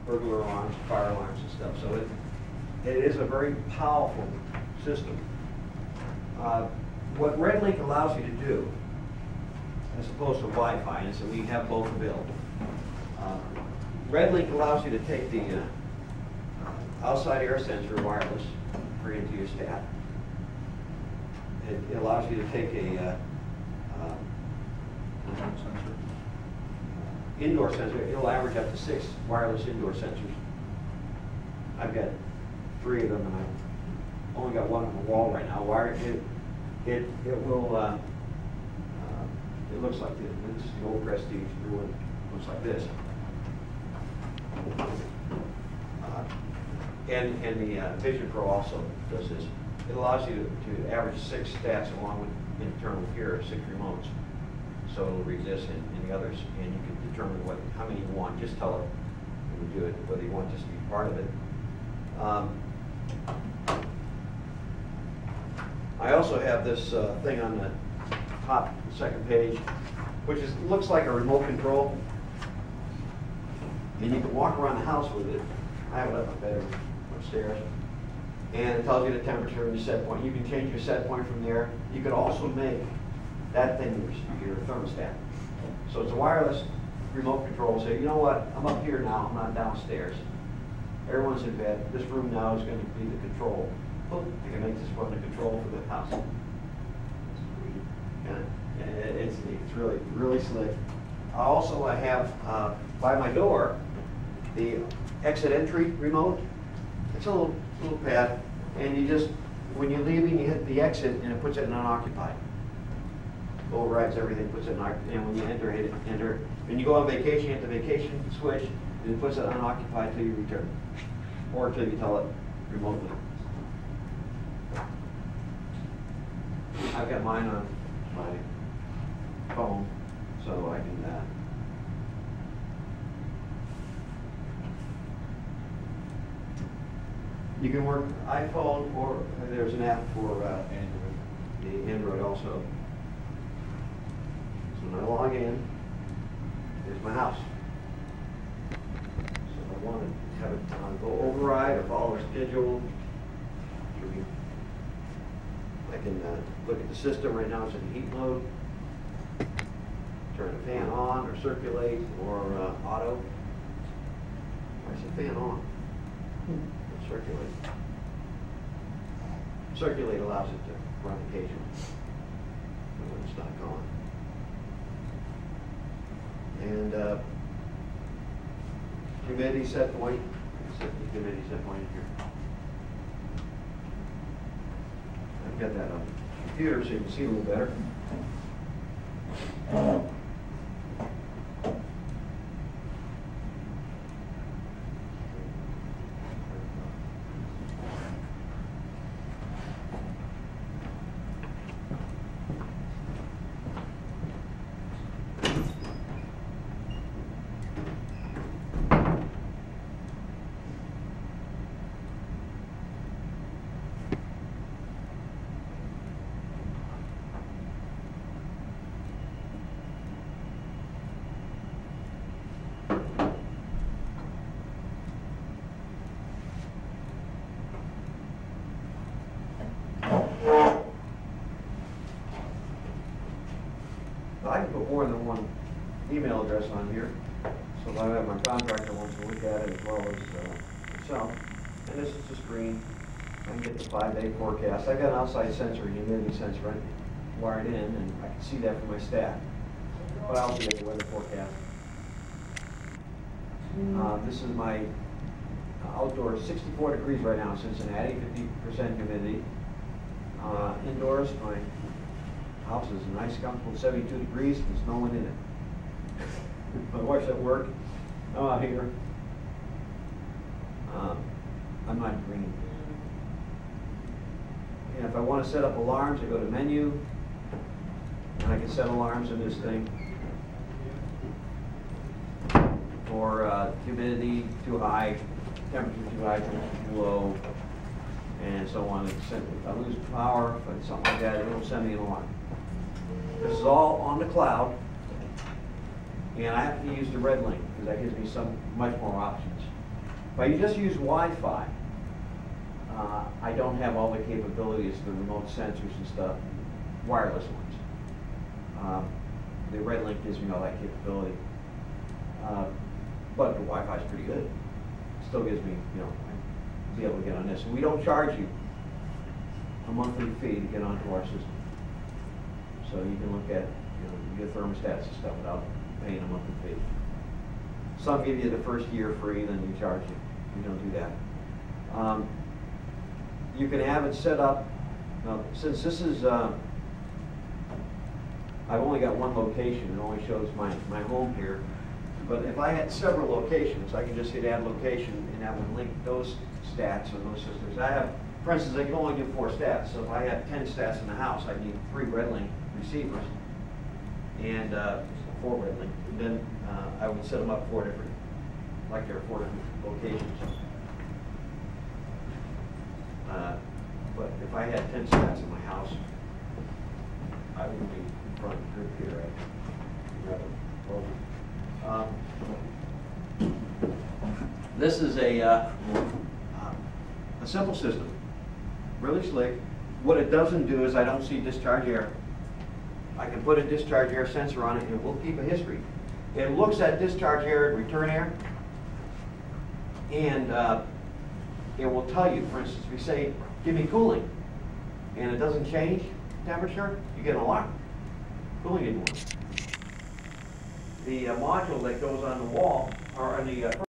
burglar alarms, fire alarms and stuff. So it is a very powerful system. What Red Link allows you to do, as opposed to Wi-Fi, is that we have both available. Red Link allows you to take the outside air sensor wireless, bring it into your stat. It allows you to take a indoor sensor. It'll average up to 6 wireless indoor sensors. I've got 3 of them, and I've only got one on the wall right now. It will. It looks like this. This is the old Prestige. The new one looks like this. And the Vision Pro also does this. It allows you to average 6 stats along with internal here, 6 remotes. So it'll read this and the others, and you can determine how many you want. Just tell it when you do it whether you want this to be part of it. I also have this thing on the top, second page, which looks like a remote control, and you can walk around the house with it. I have it up in my bedroom upstairs, and it tells you the temperature and your set point. You can change your set point from there. You could also make that thing your thermostat. So it's a wireless remote control. Say, you know what? I'm up here now. I'm not downstairs. Everyone's in bed. This room now is going to be the control. Boom! I can make this one the control for the house. And it's really, really slick. I have by my door the exit entry remote. It's a little pad, and you just, when you're leaving, you hit the exit, and it puts it in unoccupied. Overrides everything, puts it in, and when you enter, hit it, enter. When you go on vacation, hit the vacation switch, and it puts it unoccupied till you return, or till you tell it remotely. I've got mine on my phone, so I can. You can work iPhone, or there's an app for Android. The Android also. So when I log in, there's my house. So if I want to have it go override or follow a schedule, I can look at the system. Right now it's in heat mode. Turn the fan on or circulate or auto. Where's the fan on? Circulate. Circulate allows it to run occasionally when it's not gone. And humidity set point. Set the humidity set point here. I've got that on the computer so you can see a little better. I can put more than one email address on here, so that I have my contractor wants to look at it as well as myself. And this is the screen. I can get the 5-day forecast. I got an outside sensor, humidity sensor, right, wired in, and I can see that from my stat. But I also get the weather forecast. This is my outdoors, 64 degrees right now in Cincinnati, 50% humidity. Indoors, my house is a nice, comfortable 72 degrees. There's no one in it. My wife's at work. I'm out here. I'm not green. And if I want to set up alarms, I go to menu, and I can set alarms in this thing for humidity too high, temperature too high, temperature too low, and so on. If I lose power, if it's something like that, it'll send me an alarm. This is all on the cloud, and I have to use the Red Link because that gives me much more options. If I just use Wi-Fi, I don't have all the capabilities, the remote sensors and stuff, wireless ones. The Red Link gives me all that capability. But the Wi-Fi is pretty good. Still gives me, be able to get on this. And we don't charge you a monthly fee to get onto our system. So you can look at, your thermostats and stuff without paying a monthly fee. Some give you the first year free, then you charge you. We don't do that. You can have it set up. Now, since this is, I've only got one location. It only shows my home here. But if I had several locations, I can just hit add location, and that would link those stats or those systems. I have, for instance, I can only do 4 stats. So if I had 10 stats in the house, I'd need 3 Red Link receivers and 4 Red Link. And then I would set them up 4 different, like there are 4 different locations. But if I had 10 stats in my house, I would be in front of the group here. This is a simple system, really slick. What it doesn't do is I don't see discharge air. I can put a discharge air sensor on it and it will keep a history. It looks at discharge air and return air, and it will tell you, for instance, if you say, give me cooling, and it doesn't change temperature, you get an alarm. Cooling didn't work. The module that goes on the wall, or on the